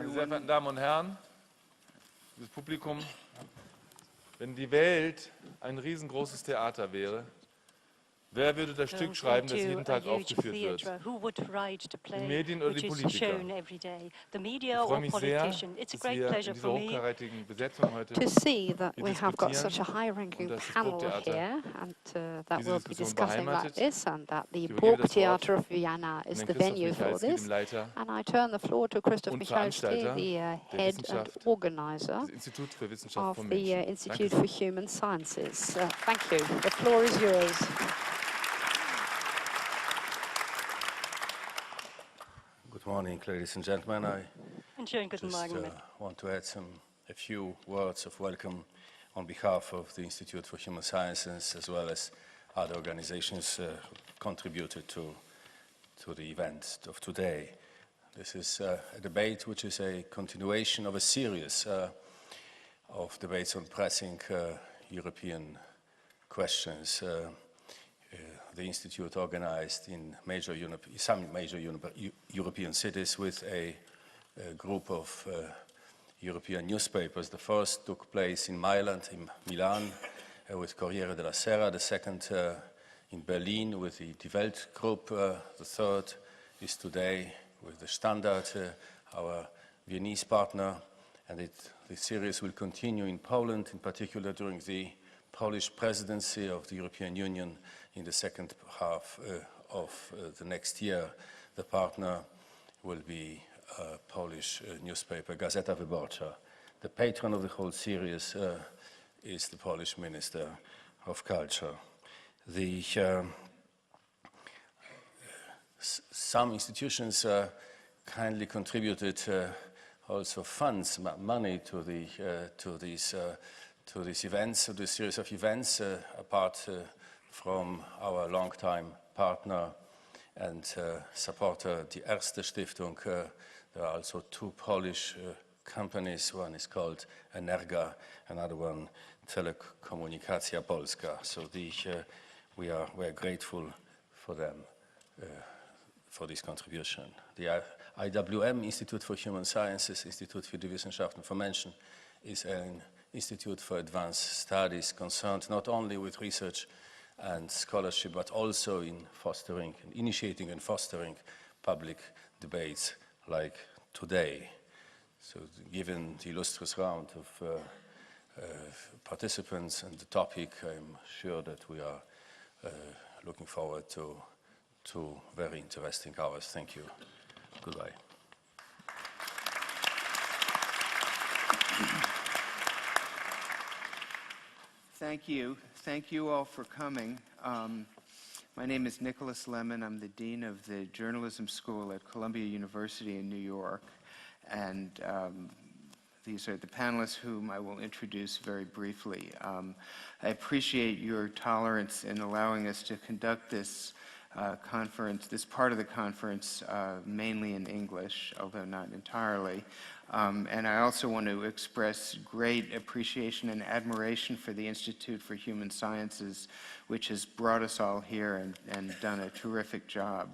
Meine sehr verehrten Damen und Herren, dieses Publikum, wenn die Welt ein riesengroßes Theater wäre, wer würde das Stück schreiben, das jeden Tag aufgeführt wird? Die Medien oder die Politiker? Ich freue mich sehr, dass wir in dieser hochkarätigen Besetzung heute to see that we have got diskutieren such a high-ranking und dass das panel Burgtheater here, and that diese we'll be Diskussion discussing like beheimatet. this, and that the Ich übergebe das Wort Burgtheater of Vienna an is den the Christoph venue for Michalski, dem this. Leiter And I turn the floor to Christoph und Michalski, Veranstalter the der head and Wissenschaft organizer des Instituts für Wissenschaft of vom the Menschen. Institute Danke for sehr. Human Sciences. Thank you. The floor is yours. Good morning, ladies and gentlemen. I just want to add a few words of welcome on behalf of the Institute for Human Sciences, as well as other organizations who contributed to the event of today. This is a debate which is a continuation of a series of debates on pressing European questions. The Institute organized in some major European cities with a group of European newspapers. The first took place in Milan with Corriere della Sera, the second in Berlin with the Die Welt group, the third is today with the Standard, our Viennese partner, and the series will continue in Poland, in particular during the Polish presidency of the European Union in the second half of the next year. The partner will be a Polish newspaper, Gazeta Wyborcza. The patron of the whole series is the Polish Minister of Culture. Some institutions kindly contributed also funds, money to these events, to this series of events, apart from our longtime partner and supporter, the Erste Stiftung. There are also two Polish companies. One is called Energa, another one Telekomunikacja Polska. So we are grateful for them, for this contribution. The IWM, Institute for Human Sciences, Institut für die Wissenschaften vom Menschen, is an institute for advanced studies concerned not only with research and scholarship, but also in fostering, initiating and fostering public debates like today. So given the illustrious round of participants and the topic, I'm sure that we are looking forward to very interesting hours. Thank you. Goodbye. Thank you. Thank you all for coming. My name is Nicholas Lemann. I'm the Dean of the Journalism School at Columbia University in New York. And these are the panelists whom I will introduce very briefly. I appreciate your tolerance in allowing us to conduct this conference, this part of the conference, mainly in English, although not entirely. And I also want to express great appreciation and admiration for the Institute for Human Sciences, which has brought us all here and done a terrific job.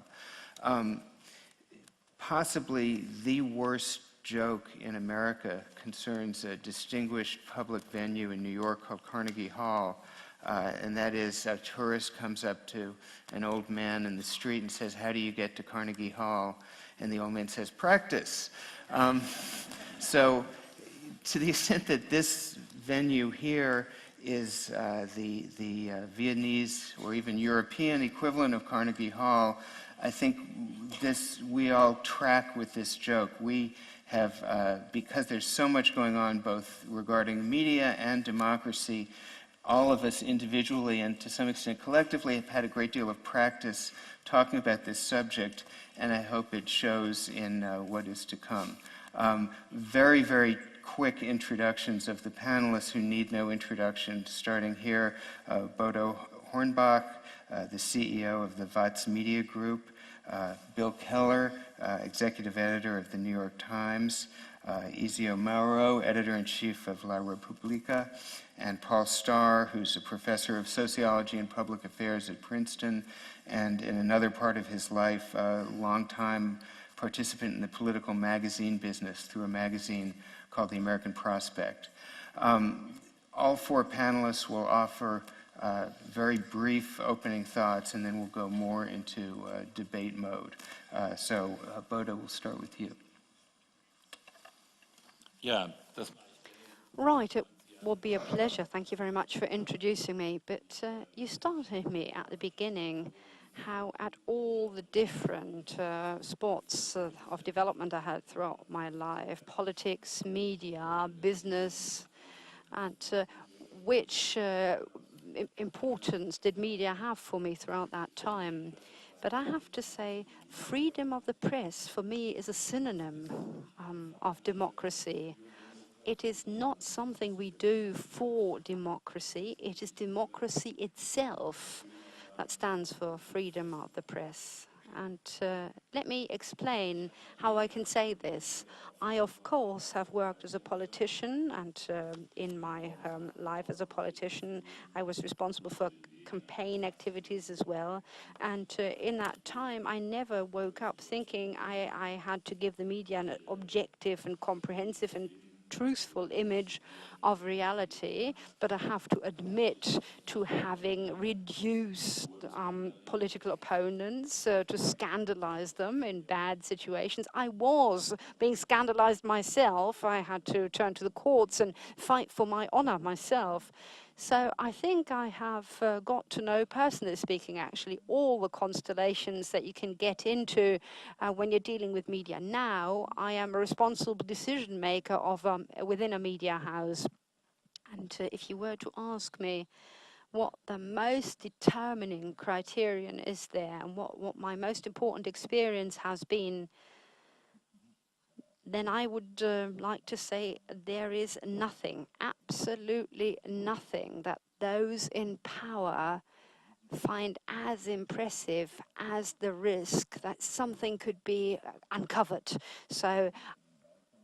Possibly the worst joke in America concerns a distinguished public venue in New York called Carnegie Hall. And that is, a tourist comes up to an old man in the street and says, "How do you get to Carnegie Hall?" And the old man says, "Practice." So to the extent that this venue here is the Viennese or even European equivalent of Carnegie Hall, I think we all track with this joke. We have, because there's so much going on both regarding media and democracy, all of us individually and to some extent collectively have had a great deal of practice talking about this subject, and I hope it shows in what is to come. Very, very quick introductions of the panelists who need no introduction, starting here, Bodo Hombach, the CEO of the VATS Media Group, Bill Keller, executive editor of the New York Times, Ezio Mauro, editor-in-chief of La Repubblica, and Paul Starr, who's a professor of sociology and public affairs at Princeton, and in another part of his life, a longtime participant in the political magazine business through a magazine called The American Prospect. All four panelists will offer very brief opening thoughts, and then we'll go more into debate mode. So, Bodo, we'll start with you. Yeah. Right, it will be a pleasure. Thank you very much for introducing me. But you started me at the beginning, how at all the different spots of development I had throughout my life, politics, media, business, and which importance did media have for me throughout that time. But I have to say, freedom of the press for me is a synonym of democracy. It is not something we do for democracy, it is democracy itself that stands for freedom of the press. And let me explain how I can say this. I, of course, have worked as a politician, and in my life as a politician, I was responsible for campaign activities as well. And in that time, I never woke up thinking I had to give the media an objective and comprehensive and truthful image of reality, but I have to admit to having reduced political opponents to scandalize them in bad situations. I was being scandalized myself. I had to turn to the courts and fight for my honor myself. So I think I have got to know, personally speaking, actually, all the constellations that you can get into when you're dealing with media. Now, I am a responsible decision maker of within a media house. And if you were to ask me what the most determining criterion is there and what my most important experience has been, then I would like to say there is nothing, absolutely nothing, that those in power find as impressive as the risk that something could be uncovered. So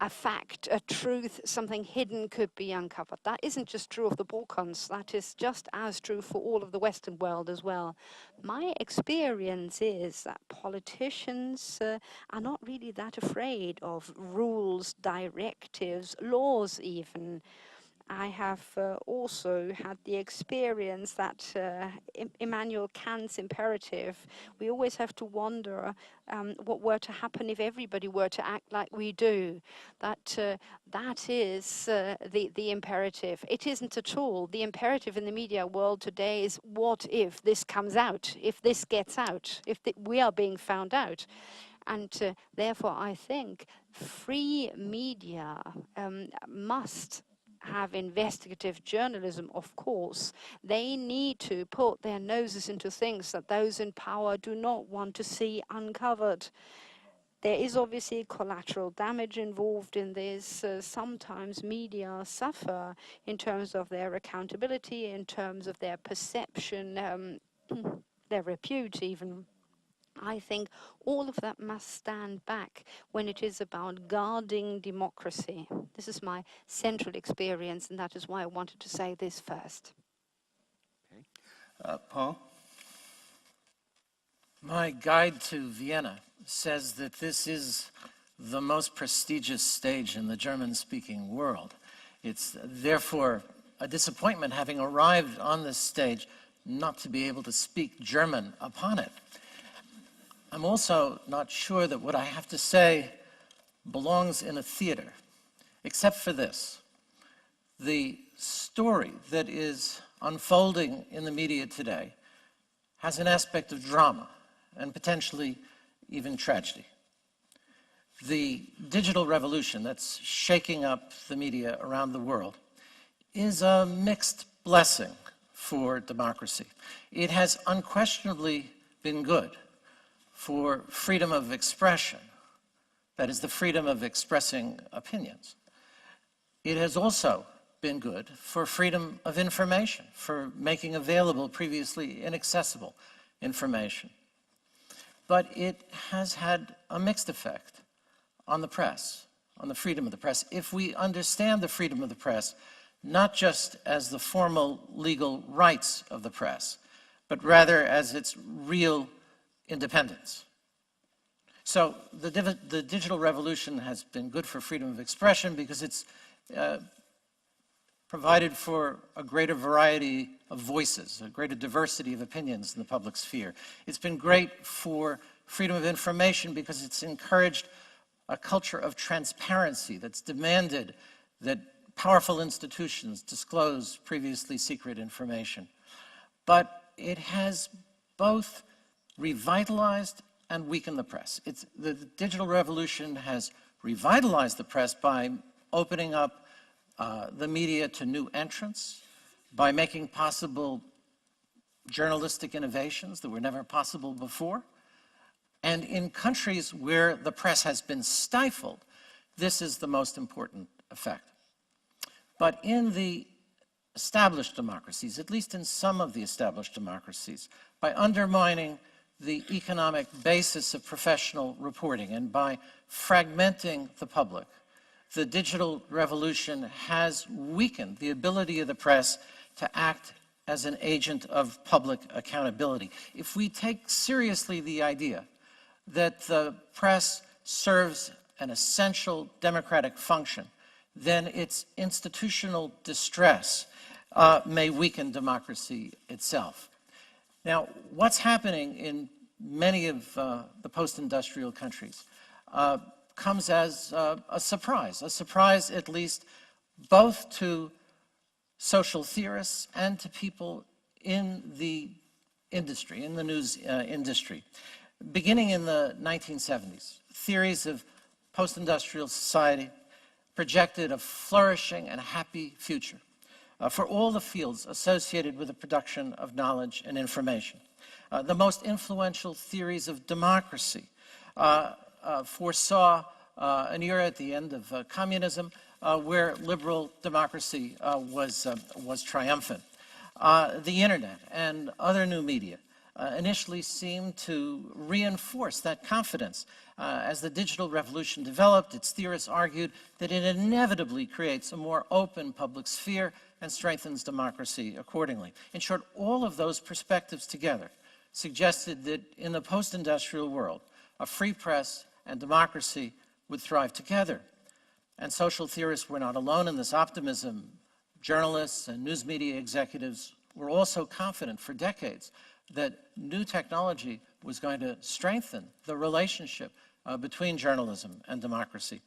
a fact, a truth, something hidden could be uncovered. That isn't just true of the Balkans, that is just as true for all of the Western world as well. My experience is that politicians are not really that afraid of rules, directives, laws even. I have also had the experience that Immanuel Kant's imperative, we always have to wonder what were to happen if everybody were to act like we do. That is the imperative. It isn't at all. The imperative in the media world today is, what if this comes out, if this gets out, if we are being found out? And therefore, I think free media must have investigative journalism, of course. They need to put their noses into things that those in power do not want to see uncovered. There is obviously collateral damage involved in this. Sometimes media suffer in terms of their accountability, in terms of their perception, their repute even. I think all of that must stand back when it is about guarding democracy. This is my central experience, and that is why I wanted to say this first. Okay. Paul? My guide to Vienna says that this is the most prestigious stage in the German-speaking world. It's therefore a disappointment, having arrived on this stage, not to be able to speak German upon it. I'm also not sure that what I have to say belongs in a theater, except for this. The story that is unfolding in the media today has an aspect of drama and potentially even tragedy. The digital revolution that's shaking up the media around the world is a mixed blessing for democracy. It has unquestionably been good for freedom of expression, that is, the freedom of expressing opinions. It has also been good for freedom of information, for making available previously inaccessible information. But it has had a mixed effect on the press, on the freedom of the press. If we understand the freedom of the press not just as the formal legal rights of the press, but rather as its real independence. So the digital revolution has been good for freedom of expression because it's provided for a greater variety of voices, a greater diversity of opinions in the public sphere. It's been great for freedom of information because it's encouraged a culture of transparency that's demanded that powerful institutions disclose previously secret information. But it has both revitalized and weakened the press. The digital revolution has revitalized the press by opening up the media to new entrants, by making possible journalistic innovations that were never possible before. And in countries where the press has been stifled, this is the most important effect. But in the established democracies, at least in some of the established democracies, by undermining the economic basis of professional reporting and by fragmenting the public, the digital revolution has weakened the ability of the press to act as an agent of public accountability. If we take seriously the idea that the press serves an essential democratic function, then its institutional distress may weaken democracy itself. Now, what's happening in many of the post-industrial countries comes as a surprise at least both to social theorists and to people in the industry, in the news industry. Beginning in the 1970s, theories of post-industrial society projected a flourishing and happy future for all the fields associated with the production of knowledge and information. The most influential theories of democracy foresaw an era at the end of communism where liberal democracy was triumphant. The internet and other new media initially seemed to reinforce that confidence. As the digital revolution developed, its theorists argued that it inevitably creates a more open public sphere and strengthens democracy accordingly. In short, all of those perspectives together suggested that in the post-industrial world, a free press and democracy would thrive together. And social theorists were not alone in this optimism. Journalists and news media executives were also confident for decades that new technology was going to strengthen the relationship between journalism and democracy.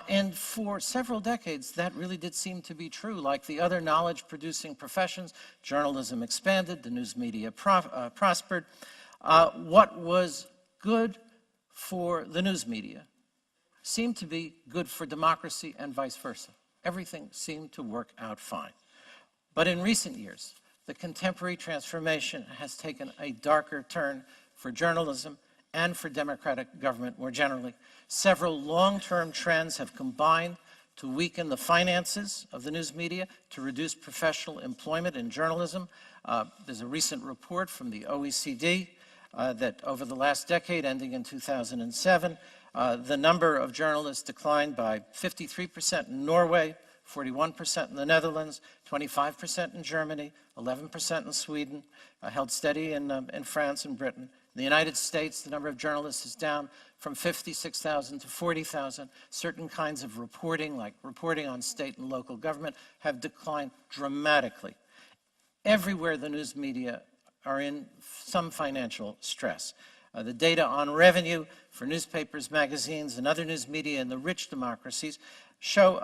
And for several decades, that really did seem to be true. Like the other knowledge-producing professions, journalism expanded, the news media prospered. What was good for the news media seemed to be good for democracy and vice versa. Everything seemed to work out fine. But in recent years, the contemporary transformation has taken a darker turn for journalism and for democratic government more generally. Several long-term trends have combined to weaken the finances of the news media, to reduce professional employment in journalism. There's a recent report from the OECD that over the last decade, ending in 2007, the number of journalists declined by 53% in Norway, 41% in the Netherlands, 25% in Germany, 11% in Sweden, held steady in France and Britain. In the United States, the number of journalists is down from 56,000 to 40,000. Certain kinds of reporting, like reporting on state and local government, have declined dramatically. Everywhere the news media are in some financial stress. The data on revenue for newspapers, magazines, and other news media in the rich democracies show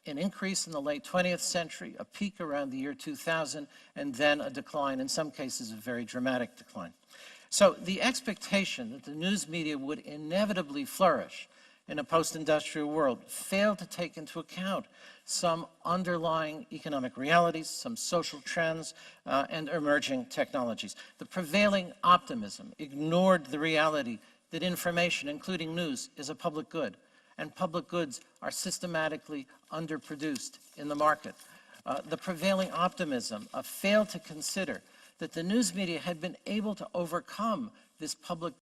an increase in the late 20th century, a peak around the year 2000, and then a decline, in some cases a very dramatic decline. So the expectation that the news media would inevitably flourish in a post-industrial world failed to take into account some underlying economic realities, some social trends, and emerging technologies. The prevailing optimism ignored the reality that information, including news, is a public good, and public goods are systematically underproduced in the market. The prevailing optimism failed to consider that the news media had been able to overcome this public